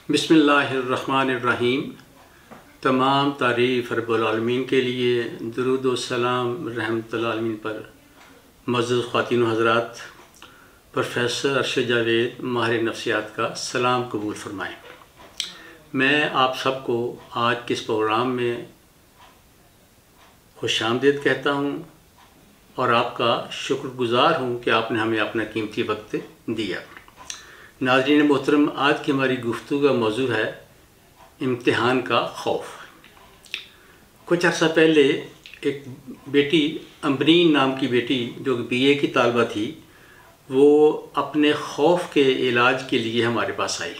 بسم اللہ الرحمن الرحیم۔ تمام تعریف رب العالمین کے لیے، درود و سلام رحمت العالمین پر۔ معزز خواتین و حضرات، پروفیسر ارشد جاوید ماہر نفسیات کا سلام قبول فرمائیں۔ میں آپ سب کو آج کے اس پروگرام میں خوش آمدید کہتا ہوں اور آپ کا شکر گزار ہوں کہ آپ نے ہمیں اپنا قیمتی وقت دیا۔ ناظرین محترم، آج کی ہماری گفتگو کا موضوع ہے امتحان کا خوف۔ کچھ عرصہ پہلے ایک بیٹی، امبرین نام کی بیٹی جو BA کی طالبہ تھی، وہ اپنے خوف کے علاج کے لیے ہمارے پاس آئی۔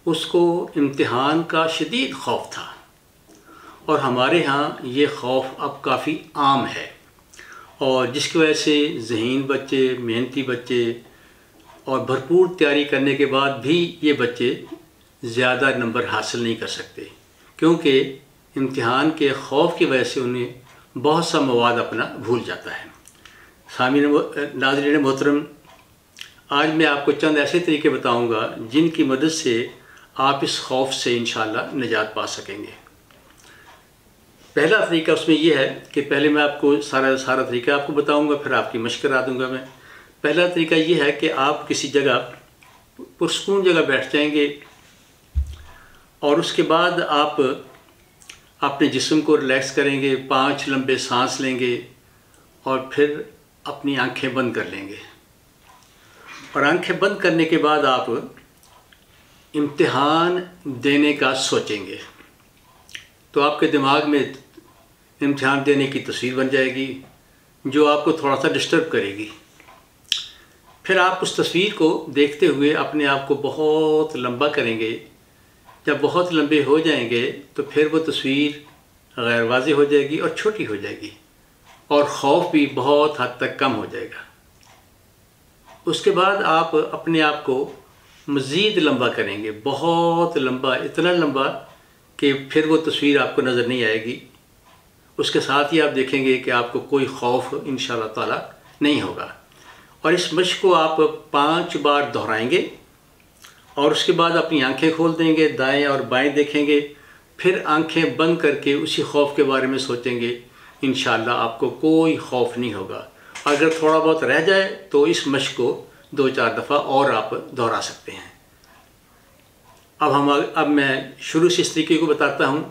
اس کو امتحان کا شدید خوف تھا اور ہمارے ہاں یہ خوف اب کافی عام ہے، اور جس کی وجہ سے ذہین بچے، محنتی بچے اور بھرپور تیاری کرنے کے بعد بھی یہ بچے زیادہ نمبر حاصل نہیں کر سکتے، کیونکہ امتحان کے خوف کی وجہ سے انہیں بہت سا مواد اپنا بھول جاتا ہے۔ ناظرین محترم، آج میں آپ کو چند ایسے طریقے بتاؤں گا جن کی مدد سے آپ اس خوف سے انشاءاللہ نجات پا سکیں گے۔ پہلا طریقہ اس میں یہ ہے کہ پہلے میں آپ کو سارا طریقہ آپ کو بتاؤں گا، پھر آپ کی مشق کرا دوں گا میں۔ پہلا طریقہ یہ ہے کہ آپ کسی جگہ پرسکون جگہ بیٹھ جائیں گے اور اس کے بعد آپ اپنے جسم کو ریلیکس کریں گے، 5 لمبے سانس لیں گے اور پھر اپنی آنکھیں بند کر لیں گے، اور آنکھیں بند کرنے کے بعد آپ امتحان دینے کا سوچیں گے۔ تو آپ کے دماغ میں امتحان دینے کی تصویر بن جائے گی جو آپ کو تھوڑا سا ڈسٹرب کرے گی۔ پھر آپ اس تصویر کو دیکھتے ہوئے اپنے آپ کو بہت لمبا کریں گے۔ جب بہت لمبے ہو جائیں گے تو پھر وہ تصویر غیر واضح ہو جائے گی اور چھوٹی ہو جائے گی، اور خوف بھی بہت حد تک کم ہو جائے گا۔ اس کے بعد آپ اپنے آپ کو مزید لمبا کریں گے، بہت لمبا، اتنا لمبا کہ پھر وہ تصویر آپ کو نظر نہیں آئے گی۔ اس کے ساتھ ہی آپ دیکھیں گے کہ آپ کو کوئی خوف انشاءاللہ تعالی نہیں ہوگا۔ اور اس مشق کو آپ 5 بار دہرائیں گے اور اس کے بعد اپنی آنکھیں کھول دیں گے، دائیں اور بائیں دیکھیں گے، پھر آنکھیں بند کر کے اسی خوف کے بارے میں سوچیں گے۔ انشاءاللہ آپ کو کوئی خوف نہیں ہوگا۔ اگر تھوڑا بہت رہ جائے تو اس مشق کو 2-4 دفعہ اور آپ دہرا سکتے ہیں۔ اب میں شروع سے اس طریقے کو بتاتا ہوں۔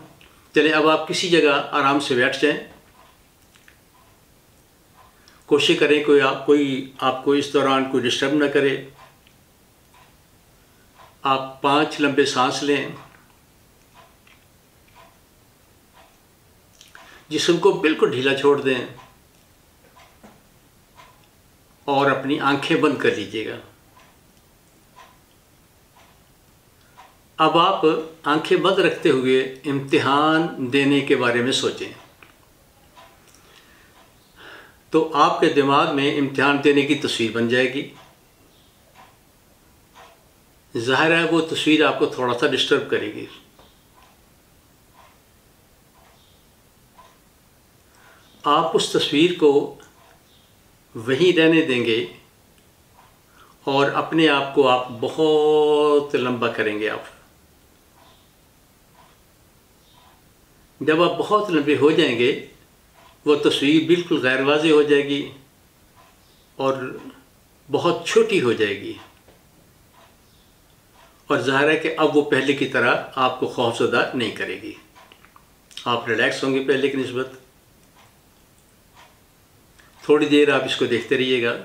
چلیں اب آپ کسی جگہ آرام سے بیٹھ جائیں۔ کوشش کریں کوئی آپ کو اس دوران کوئی ڈسٹرب نہ کرے۔ آپ 5 لمبے سانس لیں، جسم کو بالکل ڈھیلا چھوڑ دیں اور اپنی آنکھیں بند کر لیجیے گا۔ اب آپ آنکھیں بند رکھتے ہوئے امتحان دینے کے بارے میں سوچیں۔ تو آپ کے دماغ میں امتحان دینے کی تصویر بن جائے گی۔ ظاہر ہے وہ تصویر آپ کو تھوڑا سا ڈسٹرب کرے گی۔ آپ اس تصویر کو وہیں رہنے دیں گے اور اپنے آپ کو آپ بہت لمبا کریں گے۔ آپ جب آپ بہت لمبے ہو جائیں گے وہ تصویر بالکل غیر واضح ہو جائے گی اور بہت چھوٹی ہو جائے گی، اور ظاہر ہے کہ اب وہ پہلے کی طرح آپ کو خوف زدہ نہیں کرے گی۔ آپ ریلیکس ہوں گے پہلے کی نسبت۔ تھوڑی دیر آپ اس کو دیکھتے رہیے گا۔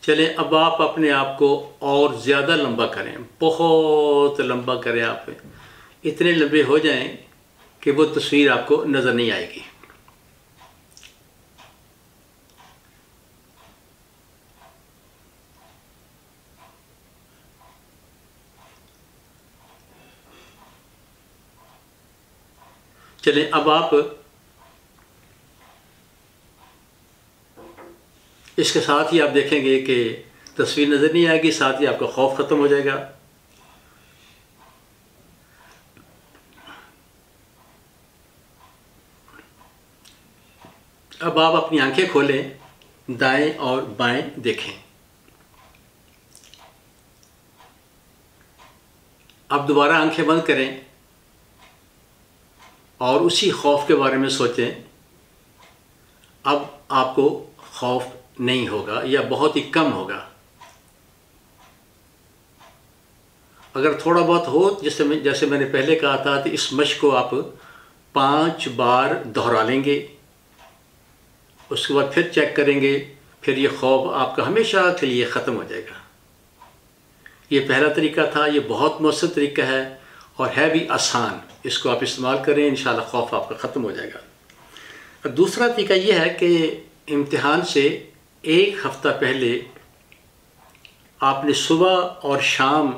چلیں اب آپ اپنے آپ کو اور زیادہ لمبا کریں، بہت لمبا کریں۔ آپ اتنے لمبے ہو جائیں کہ وہ تصویر آپ کو نظر نہیں آئے گی۔ چلیں اب آپ اس کے ساتھ ہی آپ دیکھیں گے کہ تصویر نظر نہیں آئے گی، ساتھ ہی آپ کا خوف ختم ہو جائے گا۔ اب آپ اپنی آنکھیں کھولیں، دائیں اور بائیں دیکھیں۔ اب دوبارہ آنکھیں بند کریں اور اسی خوف کے بارے میں سوچیں. اب آپ کو خوف نہیں ہوگا یا بہت ہی کم ہوگا. اگر تھوڑا بہت ہو جیسے میں نے پہلے کہا تھا تو اس مشق کو آپ 5 بار دہرا لیں گے. اس کے بعد پھر چیک کریں گے, پھر یہ خوف آپ کا ہمیشہ کے لیے ختم ہو جائے گا. یہ پہلا طریقہ تھا. یہ بہت مؤثر طریقہ ہے اور ہے بھی آسان. اس کو آپ استعمال کریں, انشاءاللہ خوف آپ کا ختم ہو جائے گا. دوسرا طریقہ یہ ہے کہ امتحان سے 1 ہفتہ پہلے آپ نے صبح اور شام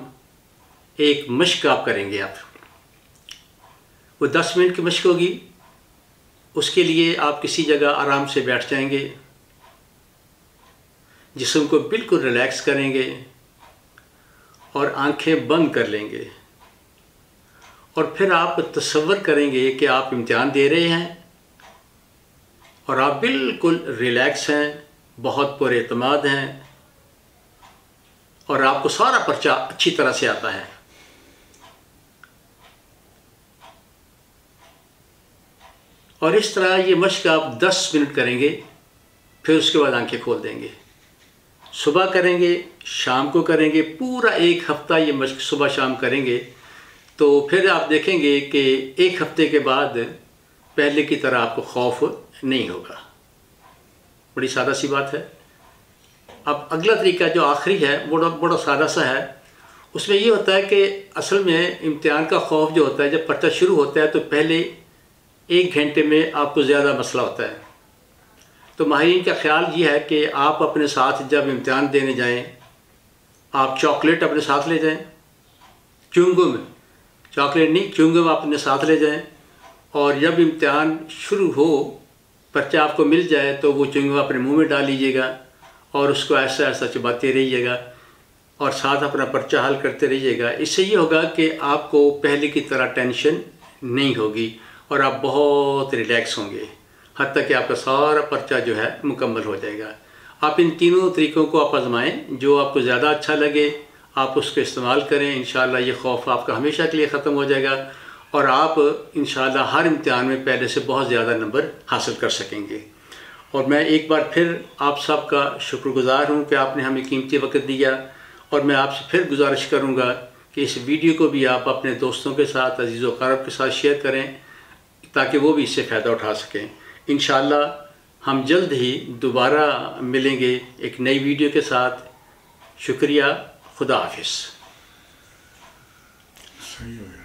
ایک مشق آپ کریں گے. وہ 10 منٹ کی مشق ہوگی. اس کے لیے آپ کسی جگہ آرام سے بیٹھ جائیں گے, جسم کو بالکل ریلیکس کریں گے اور آنکھیں بند کر لیں گے. اور پھر آپ تصور کریں گے کہ آپ امتحان دے رہے ہیں اور آپ بالکل ریلیکس ہیں, بہت پر اعتماد ہیں اور آپ کو سارا پرچہ اچھی طرح سے آتا ہے. اور اس طرح یہ مشق آپ 10 منٹ کریں گے, پھر اس کے بعد آنکھیں کھول دیں گے. صبح کریں گے, شام کو کریں گے, پورا 1 ہفتہ یہ مشق صبح شام کریں گے. تو پھر آپ دیکھیں گے کہ 1 ہفتے کے بعد پہلے کی طرح آپ کو خوف نہیں ہوگا. بڑی سادہ سی بات ہے. اب اگلا طریقہ جو آخری ہے بڑا سادہ سا ہے. اس میں یہ ہوتا ہے کہ اصل میں امتحان کا خوف جو ہوتا ہے جب پرچہ شروع ہوتا ہے تو پہلے 1 گھنٹے میں آپ کو زیادہ مسئلہ ہوتا ہے. تو ماہرین کا خیال یہ ہے کہ آپ اپنے ساتھ جب امتحان دینے جائیں آپ چاکلیٹ اپنے ساتھ لے جائیں. چونگم, چاکلیٹ نہیں, چونگم آپ اپنے ساتھ لے جائیں. اور جب امتحان شروع ہو, پرچہ آپ کو مل جائے تو وہ چونگم اپنے منہ میں ڈال لیجیے گا اور اس کو ایسا ایسا چباتے رہیے گا اور ساتھ اپنا پرچہ حل کرتے رہیے گا. اس سے یہ ہوگا کہ آپ کو پہلے کی طرح ٹینشن نہیں ہوگی اور آپ بہت ریلیکس ہوں گے, حتیٰ کہ آپ کا سارا پرچہ جو ہے مکمل ہو جائے گا. آپ ان تینوں طریقوں کو آپ آزمائیں, جو آپ کو زیادہ اچھا لگے آپ اس کو استعمال کریں. انشاءاللہ یہ خوف آپ کا ہمیشہ کے لیے ختم ہو جائے گا اور آپ انشاءاللہ ہر امتحان میں پہلے سے بہت زیادہ نمبر حاصل کر سکیں گے. اور میں ایک بار پھر آپ سب کا شکر گزار ہوں کہ آپ نے ہمیں قیمتی وقت دیا. اور میں آپ سے پھر گزارش کروں گا کہ اس ویڈیو کو بھی آپ اپنے دوستوں کے ساتھ, عزیز و اقارب کے ساتھ شیئر کریں تاکہ وہ بھی اس سے فائدہ اٹھا سکیں. انشاءاللہ ہم جلد ہی دوبارہ ملیں گے ایک نئی ویڈیو کے ساتھ. شکریہ. خدا حافظ. صحیح ہو گیا.